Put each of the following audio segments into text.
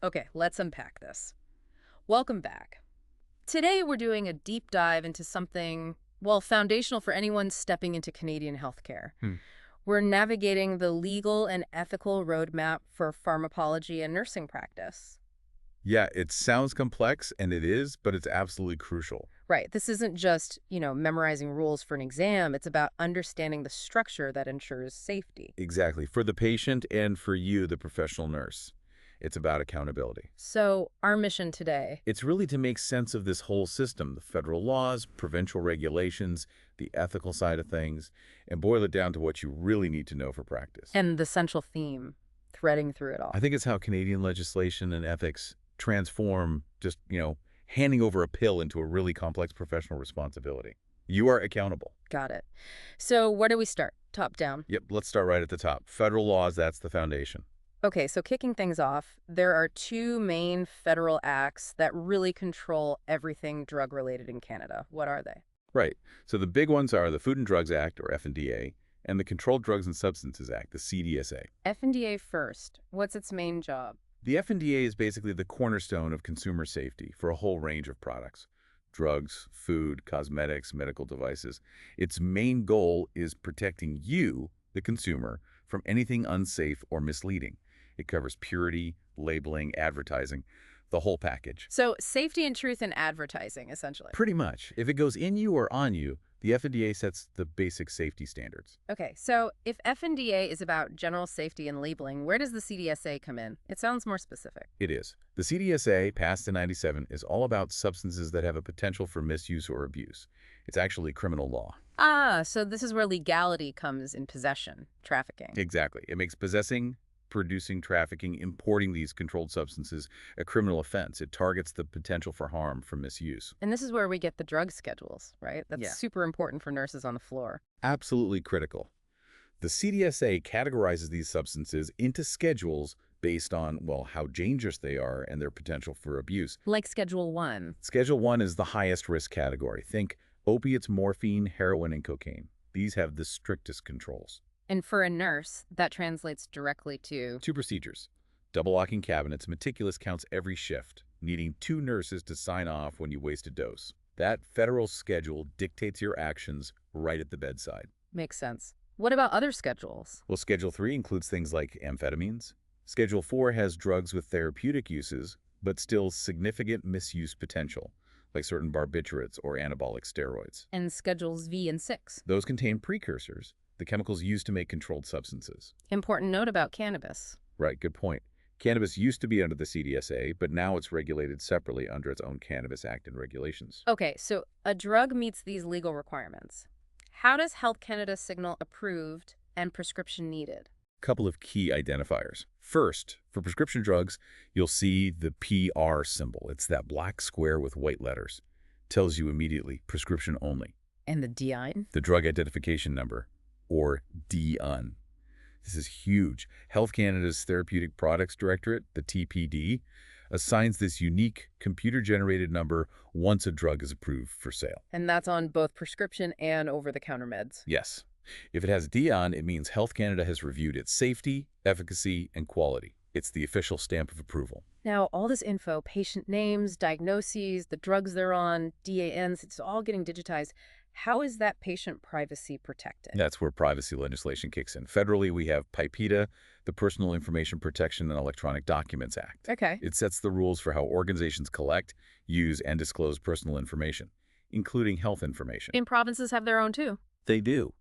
Okay, let's unpack this. Welcome back. Today we're doing a deep dive into something, well, foundational for anyone stepping into Canadian healthcare. Hmm. We're navigating the legal and ethical roadmap for pharmacology and nursing practice. Yeah, it sounds complex, and it is, but it's absolutely crucial. Right, this isn't just, memorizing rules for an exam. It's about understanding the structure that ensures safety. Exactly. For the patient and for you, the professional nurse. It's about accountability. So, our mission today, It's really to make sense of this whole system, the federal laws, provincial regulations, the ethical side of things, and boil it down to what you really need to know for practice. and the central theme threading through it I all. think it's how Canadian legislation and ethics transform just, handing over a pill into a really complex professional responsibility. You are accountable. Got it. So, where do we start? Top down. Yep, let's start right at the top. Federal laws, that's the foundation. Okay, so kicking things off, there are two main federal acts that really control everything drug-related in Canada. What are they? Right. So the big ones are the Food and Drugs Act, or FDA, and the Controlled Drugs and Substances Act, the CDSA. FDA first. What's its main job? The FDA is basically the cornerstone of consumer safety for a whole range of products. Drugs, food, cosmetics, medical devices. Its main goal is protecting you, the consumer, from anything unsafe or misleading. It covers purity, labeling, advertising, the whole package. So, safety and truth in advertising, essentially. Pretty much. If it goes in you or on you, the FDA sets the basic safety standards. Okay, so if FDA is about general safety and labeling, where does the CDSA come in? It sounds more specific. It is. The CDSA, passed in '97, is all about substances that have a potential for misuse or abuse. It's actually criminal law. Ah, so this is where legality comes in possession, trafficking. Exactly. It makes possessing, producing, trafficking, importing these controlled substances a criminal offense. It targets the potential for harm from misuse. And this is where we get the drug schedules, right? That's Yeah. super important for nurses on the floor. Absolutely critical. The CDSA categorizes these substances into schedules based on, well, how dangerous they are and their potential for abuse. Like Schedule 1. Schedule 1 is the highest risk category. Think opiates, morphine, heroin, and cocaine. These have the strictest controls. And for a nurse, that translates directly to... Two procedures. Double locking cabinets, meticulous counts every shift, needing 2 nurses to sign off when you waste a dose. That federal schedule dictates your actions right at the bedside. Makes sense. What about other schedules? Well, Schedule 3 includes things like amphetamines. Schedule 4 has drugs with therapeutic uses, but still significant misuse potential, like certain barbiturates or anabolic steroids. And Schedules V and 6. Those contain precursors, the chemicals used to make controlled substances. Important note about cannabis. Right, good point. Cannabis used to be under the CDSA, but now it's regulated separately under its own Cannabis Act and regulations. Okay, so a drug meets these legal requirements. How does Health Canada signal approved and prescription needed? Couple of key identifiers. First, for prescription drugs, you'll see the PR symbol. It's that black square with white letters. Tells you immediately, prescription only. And the DIN? The drug identification number, or DUN. This is huge. Health Canada's Therapeutic Products Directorate, the TPD, assigns this unique computer-generated number once a drug is approved for sale. And that's on both prescription and over-the-counter meds. Yes. If it has DUN, it means Health Canada has reviewed its safety, efficacy, and quality. It's the official stamp of approval. Now, all this info, patient names, diagnoses, the drugs they're on, DANs, it's all getting digitized. How is that patient privacy protected? That's where privacy legislation kicks in. Federally, we have PIPEDA, the Personal Information Protection and Electronic Documents Act. Okay. It sets the rules for how organizations collect, use, and disclose personal information, including health information. And provinces have their own too. They do.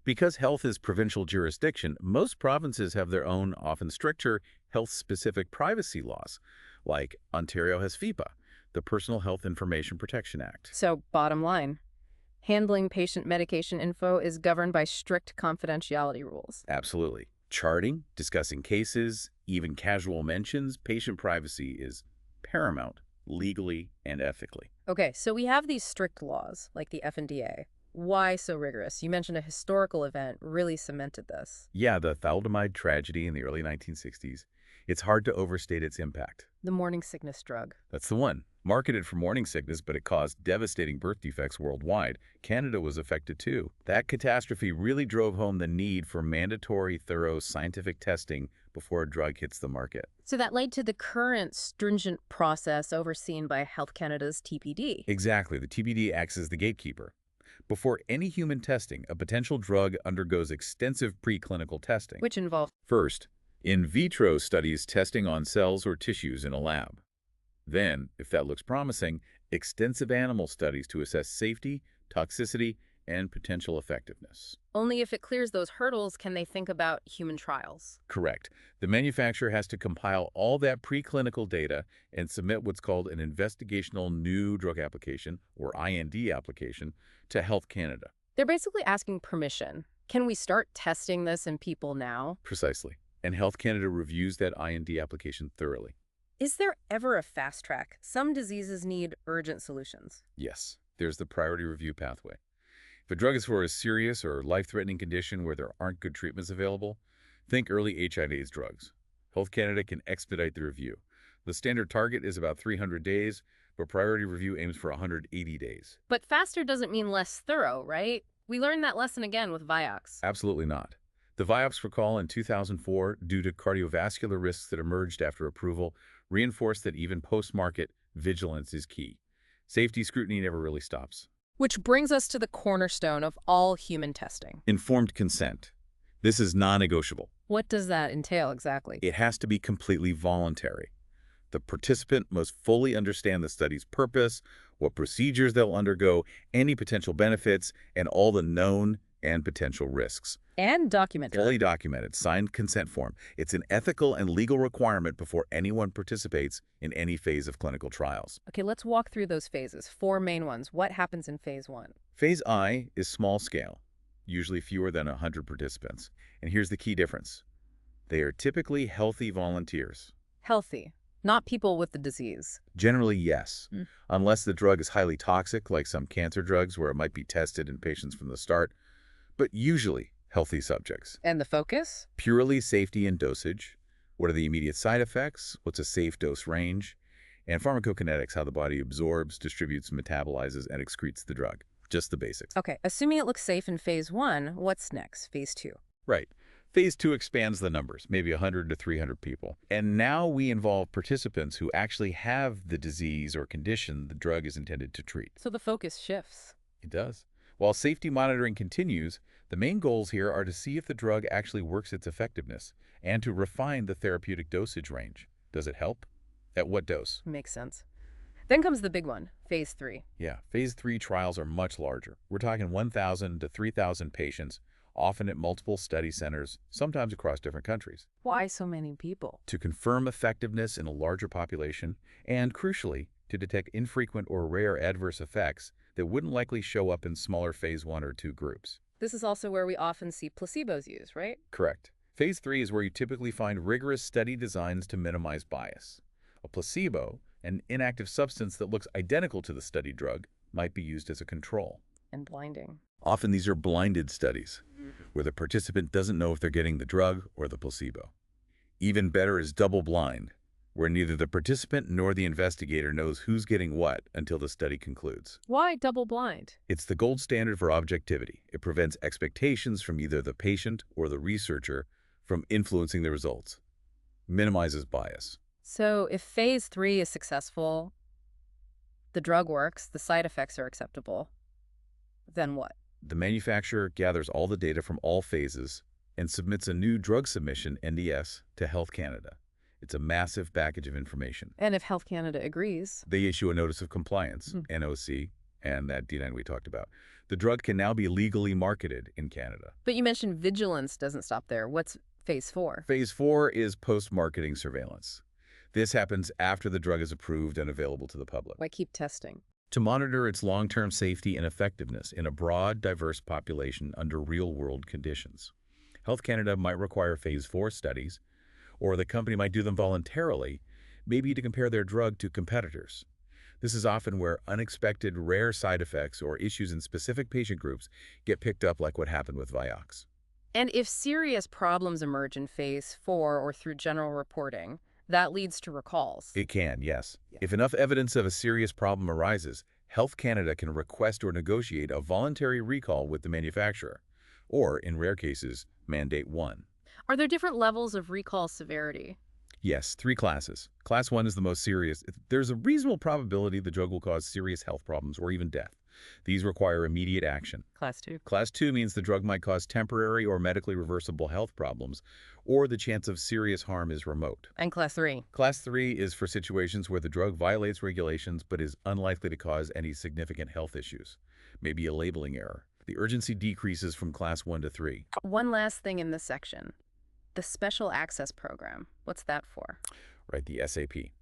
Because health is provincial jurisdiction, most provinces have their own, often stricter, health-specific privacy laws, like Ontario has FIPA, the Personal Health Information Protection Act. So, bottom line, handling patient medication info is governed by strict confidentiality rules. Absolutely. Charting, discussing cases, even casual mentions, patient privacy is paramount, legally and ethically. Okay, so we have these strict laws, like the FDA. Why so rigorous? You mentioned a historical event really cemented this. Yeah, the thalidomide tragedy in the early 1960s. It's hard to overstate its impact. The morning sickness drug. That's the one. Marketed for morning sickness, but it caused devastating birth defects worldwide. Canada was affected too. That catastrophe really drove home the need for mandatory, thorough scientific testing before a drug hits the market. So that led to the current stringent process overseen by Health Canada's TPD. Exactly. The TBD acts as the gatekeeper. Before any human testing, a potential drug undergoes extensive preclinical testing. Which involved. First, in vitro studies testing on cells or tissues in a lab. Then, if that looks promising, extensive animal studies to assess safety, toxicity, and potential effectiveness. Only if it clears those hurdles can they think about human trials. Correct. The manufacturer has to compile all that preclinical data and submit what's called an investigational new drug application, or IND application, to Health Canada. They're basically asking permission. Can we start testing this in people now? Precisely. And Health Canada reviews that IND application thoroughly. Is there ever a fast track? Some diseases need urgent solutions. Yes, there's the priority review pathway. If a drug is for a serious or life-threatening condition where there aren't good treatments available, think early HIV/AIDS drugs. Health Canada can expedite the review. The standard target is about 300 days, but priority review aims for 180 days. But faster doesn't mean less thorough, right? We learned that lesson again with Vioxx. Absolutely not. The Vioxx recall in 2004, due to cardiovascular risks that emerged after approval, reinforced that even post-market vigilance is key. Safety scrutiny never really stops. Which brings us to the cornerstone of all human testing. Informed consent. This is non-negotiable. What does that entail exactly? It has to be completely voluntary. The participant must fully understand the study's purpose, what procedures they'll undergo, any potential benefits, and all the known and potential risks. And documented. Fully documented, signed consent form. It's an ethical and legal requirement before anyone participates in any phase of clinical trials. Okay, let's walk through those phases. 4 main ones. What happens in phase 1? Phase I is small scale, usually fewer than 100 participants. And here's the key difference. They are typically healthy volunteers. Healthy, not people with the disease. Generally, yes, unless the drug is highly toxic, like some cancer drugs where it might be tested in patients from the start, but usually healthy subjects. And the focus? Purely safety and dosage. What are the immediate side effects? What's a safe dose range? And pharmacokinetics, how the body absorbs, distributes, metabolizes, and excretes the drug. Just the basics. Okay, assuming it looks safe in phase 1, what's next? Phase 2. Right. Phase 2 expands the numbers, maybe 100 to 300 people. And now we involve participants who actually have the disease or condition the drug is intended to treat. So the focus shifts. It does. While safety monitoring continues, the main goals here are to see if the drug actually works its effectiveness and to refine the therapeutic dosage range. Does it help? At what dose? Makes sense. Then comes the big one, phase 3. Yeah, phase 3 trials are much larger. We're talking 1,000 to 3,000 patients, often at multiple study centers, sometimes across different countries. Why so many people? To confirm effectiveness in a larger population, and crucially, to detect infrequent or rare adverse effects that wouldn't likely show up in smaller phase 1 or 2 groups. This is also where we often see placebos used, right? Correct. Phase 3 is where you typically find rigorous study designs to minimize bias. A placebo, an inactive substance that looks identical to the study drug, might be used as a control. And blinding. Often these are blinded studies, where the participant doesn't know if they're getting the drug or the placebo. Even better is double-blind, where neither the participant nor the investigator knows who's getting what until the study concludes. Why double-blind? It's the gold standard for objectivity. It prevents expectations from either the patient or the researcher from influencing the results. Minimizes bias. So if phase 3 is successful, the drug works, the side effects are acceptable, then what? The manufacturer gathers all the data from all phases and submits a new drug submission, NDS, to Health Canada. It's a massive package of information. And if Health Canada agrees? They issue a notice of compliance, NOC, and that D9 we talked about. The drug can now be legally marketed in Canada. But you mentioned vigilance doesn't stop there. What's phase 4? Phase 4 is post-marketing surveillance. This happens after the drug is approved and available to the public. Why keep testing? To monitor its long-term safety and effectiveness in a broad, diverse population under real-world conditions. Health Canada might require phase 4 studies, or the company might do them voluntarily, maybe to compare their drug to competitors. This is often where unexpected rare side effects or issues in specific patient groups get picked up, like what happened with Vioxx. And if serious problems emerge in phase 4 or through general reporting, that leads to recalls. It can, yes. If enough evidence of a serious problem arises, Health Canada can request or negotiate a voluntary recall with the manufacturer, or, in rare cases, mandate one. Are there different levels of recall severity? Yes, 3 classes. Class 1 is the most serious. There's a reasonable probability the drug will cause serious health problems or even death. These require immediate action. Class 2. Class 2 means the drug might cause temporary or medically reversible health problems, or the chance of serious harm is remote. And Class 3. Class 3 is for situations where the drug violates regulations but is unlikely to cause any significant health issues, maybe a labeling error. The urgency decreases from Class 1 to 3. One last thing in this section. The Special Access Program. What's that for? Right, the SAP.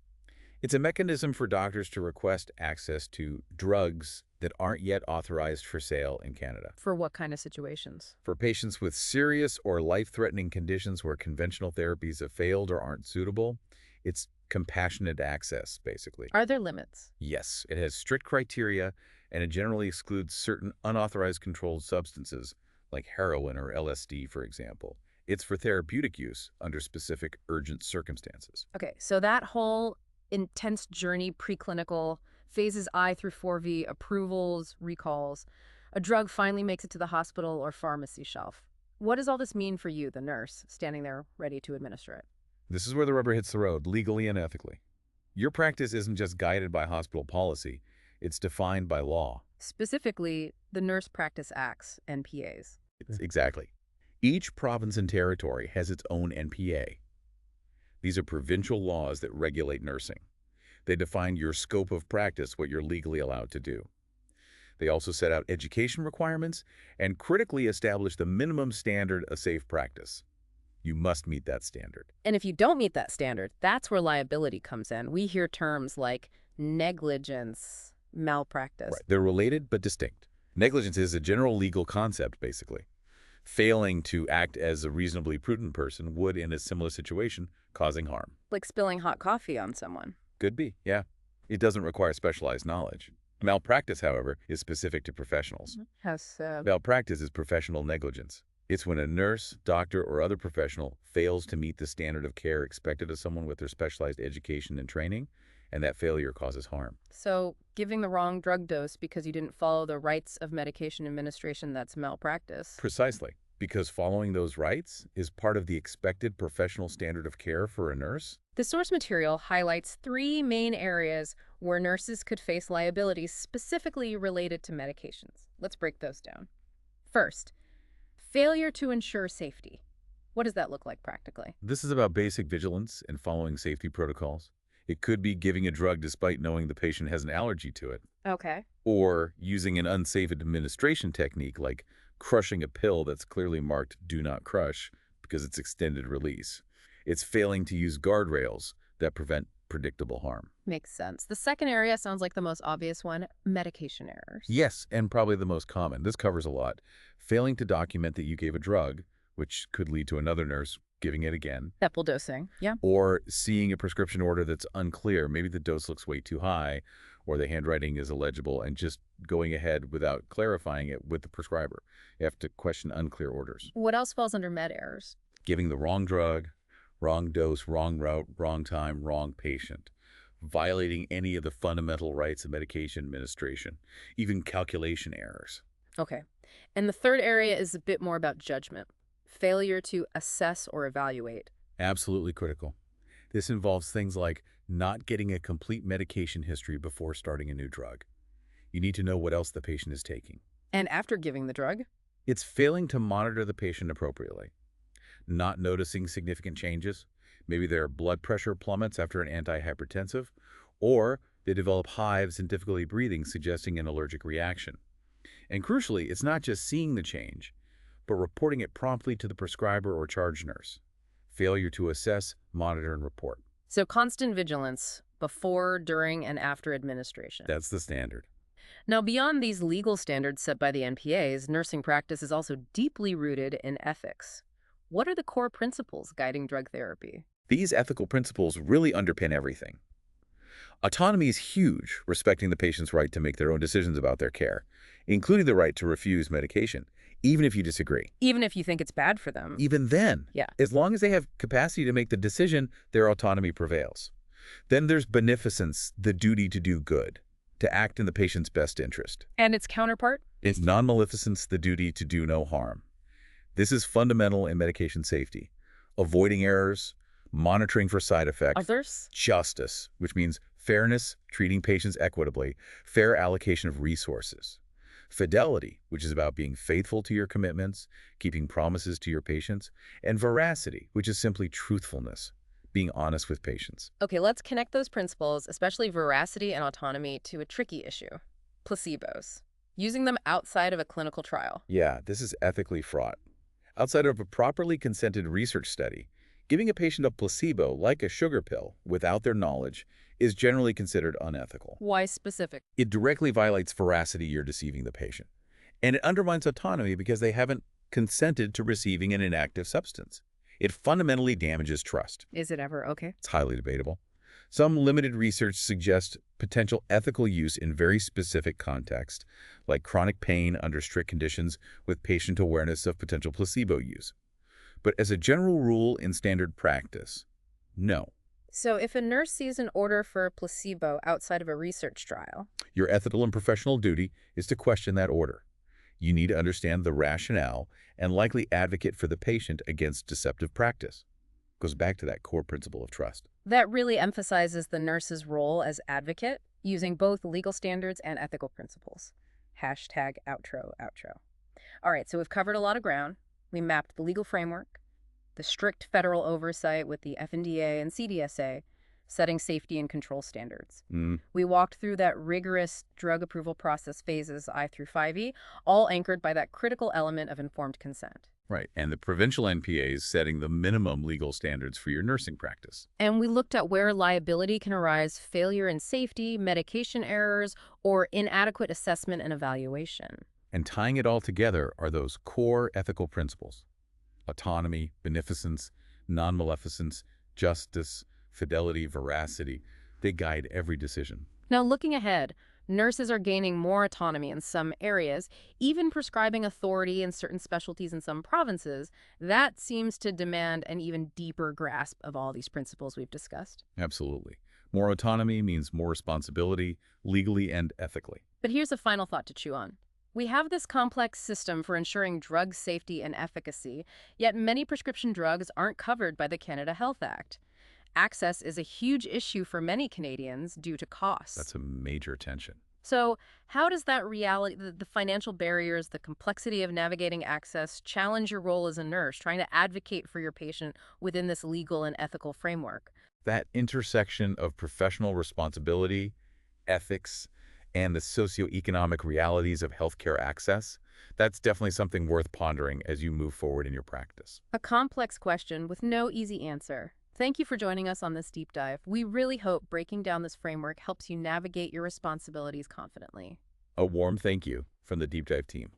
It's a mechanism for doctors to request access to drugs that aren't yet authorized for sale in Canada. For what kind of situations? For patients with serious or life-threatening conditions where conventional therapies have failed or aren't suitable, it's compassionate access, basically. Are there limits? Yes, it has strict criteria, and it generally excludes certain unauthorized controlled substances, like heroin or LSD, for example. It's for therapeutic use under specific urgent circumstances. Okay, so that whole intense journey, preclinical, phases I through 4V, approvals, recalls, a drug finally makes it to the hospital or pharmacy shelf. What does all this mean for you, the nurse, standing there ready to administer it? This is where the rubber hits the road, legally and ethically. Your practice isn't just guided by hospital policy, it's defined by law. Specifically, the Nurse Practice Acts, NPAs. Exactly. Each province and territory has its own NPA. These are provincial laws that regulate nursing. They define your scope of practice, what you're legally allowed to do. They also set out education requirements and critically establish the minimum standard of safe practice. You must meet that standard. And if you don't meet that standard, that's where liability comes in. We hear terms like negligence, malpractice. Right. They're related but distinct. Negligence is a general legal concept, basically. Failing to act as a reasonably prudent person would, in a similar situation, causing harm. Like spilling hot coffee on someone. Could be, yeah. It doesn't require specialized knowledge. Malpractice, however, is specific to professionals. How so? Malpractice is professional negligence. It's when a nurse, doctor, or other professional fails to meet the standard of care expected of someone with their specialized education and training, and that failure causes harm. So giving the wrong drug dose because you didn't follow the rights of medication administration, that's malpractice. Precisely. Because following those rights is part of the expected professional standard of care for a nurse. The source material highlights 3 main areas where nurses could face liabilities specifically related to medications. Let's break those down. First, failure to ensure safety. What does that look like practically? This is about basic vigilance and following safety protocols. It could be giving a drug despite knowing the patient has an allergy to it, Okay. or using an unsafe administration technique like crushing a pill that's clearly marked "do not crush" because it's extended release. It's failing to use guardrails that prevent predictable harm. Makes sense. The second area sounds like the most obvious one, medication errors. Yes, and probably the most common. This covers a lot. Failing to document that you gave a drug, which could lead to another nurse giving it again. Epidural dosing. Yeah. Or seeing a prescription order that's unclear. Maybe the dose looks way too high, or the handwriting is illegible, and just going ahead without clarifying it with the prescriber. You have to question unclear orders. What else falls under med errors? Giving the wrong drug, wrong dose, wrong route, wrong time, wrong patient. Violating any of the fundamental rights of medication administration. Even calculation errors. Okay. And the third area is a bit more about judgment. Failure to assess or evaluate. Absolutely critical. This involves things like not getting a complete medication history before starting a new drug. You need to know what else the patient is taking. And after giving the drug? It's failing to monitor the patient appropriately. Not noticing significant changes. Maybe their blood pressure plummets after an antihypertensive, or they develop hives and difficulty breathing, suggesting an allergic reaction. And crucially, it's not just seeing the change, but reporting it promptly to the prescriber or charge nurse. Failure to assess, monitor, and report. So constant vigilance before, during, and after administration. That's the standard. Now, beyond these legal standards set by the NPAs, nursing practice is also deeply rooted in ethics. What are the core principles guiding drug therapy? These ethical principles really underpin everything. Autonomy is huge, respecting the patient's right to make their own decisions about their care, including the right to refuse medication, even if you disagree. Even if you think it's bad for them. Even then, Yeah. as long as they have capacity to make the decision, their autonomy prevails. Then there's beneficence, the duty to do good, to act in the patient's best interest. And its counterpart? It's non-maleficence, the duty to do no harm. This is fundamental in medication safety. avoiding errors, monitoring for side effects, Others? justice, which means fairness, treating patients equitably, fair allocation of resources, fidelity, which is about being faithful to your commitments, keeping promises to your patients, and veracity, which is simply truthfulness, being honest with patients. Okay, let's connect those principles, especially veracity and autonomy, to a tricky issue: placebos. Using them outside of a clinical trial. Yeah, this is ethically fraught. Outside of a properly consented research study, giving a patient a placebo, like a sugar pill, without their knowledge is generally considered unethical. Why specific? It directly violates veracity. You're deceiving the patient. And it undermines autonomy because they haven't consented to receiving an inactive substance. It fundamentally damages trust. Is it ever okay? It's highly debatable. Some limited research suggests potential ethical use in very specific contexts, like chronic pain under strict conditions with patient awareness of potential placebo use. But as a general rule in standard practice, no. So if a nurse sees an order for a placebo outside of a research trial. Your ethical and professional duty is to question that order. You need to understand the rationale and likely advocate for the patient against deceptive practice. Goes back to that core principle of trust. That really emphasizes the nurse's role as advocate, using both legal standards and ethical principles. Hashtag outro, outro. All right, so we've covered a lot of ground. We mapped the legal framework, the strict federal oversight with the FDA and CDSA, setting safety and control standards. We walked through that rigorous drug approval process phases I through 5E, all anchored by that critical element of informed consent. Right, and the provincial NPAs setting the minimum legal standards for your nursing practice. And we looked at where liability can arise: failure in safety, medication errors, or inadequate assessment and evaluation. And tying it all together are those core ethical principles: autonomy, beneficence, non-maleficence, justice, fidelity, veracity. They guide every decision. Now, looking ahead, nurses are gaining more autonomy in some areas, even prescribing authority in certain specialties in some provinces. That seems to demand an even deeper grasp of all these principles we've discussed. Absolutely. More autonomy means more responsibility, legally and ethically. But here's a final thought to chew on. We have this complex system for ensuring drug safety and efficacy, yet many prescription drugs aren't covered by the Canada Health Act. Access is a huge issue for many Canadians due to costs. That's a major tension. So how does that reality, the financial barriers, the complexity of navigating access, challenge your role as a nurse, trying to advocate for your patient within this legal and ethical framework? That intersection of professional responsibility, ethics, and the socioeconomic realities of healthcare access, that's definitely something worth pondering as you move forward in your practice. A complex question with no easy answer. Thank you for joining us on this deep dive. We really hope breaking down this framework helps you navigate your responsibilities confidently. A warm thank you from the Deep Dive team.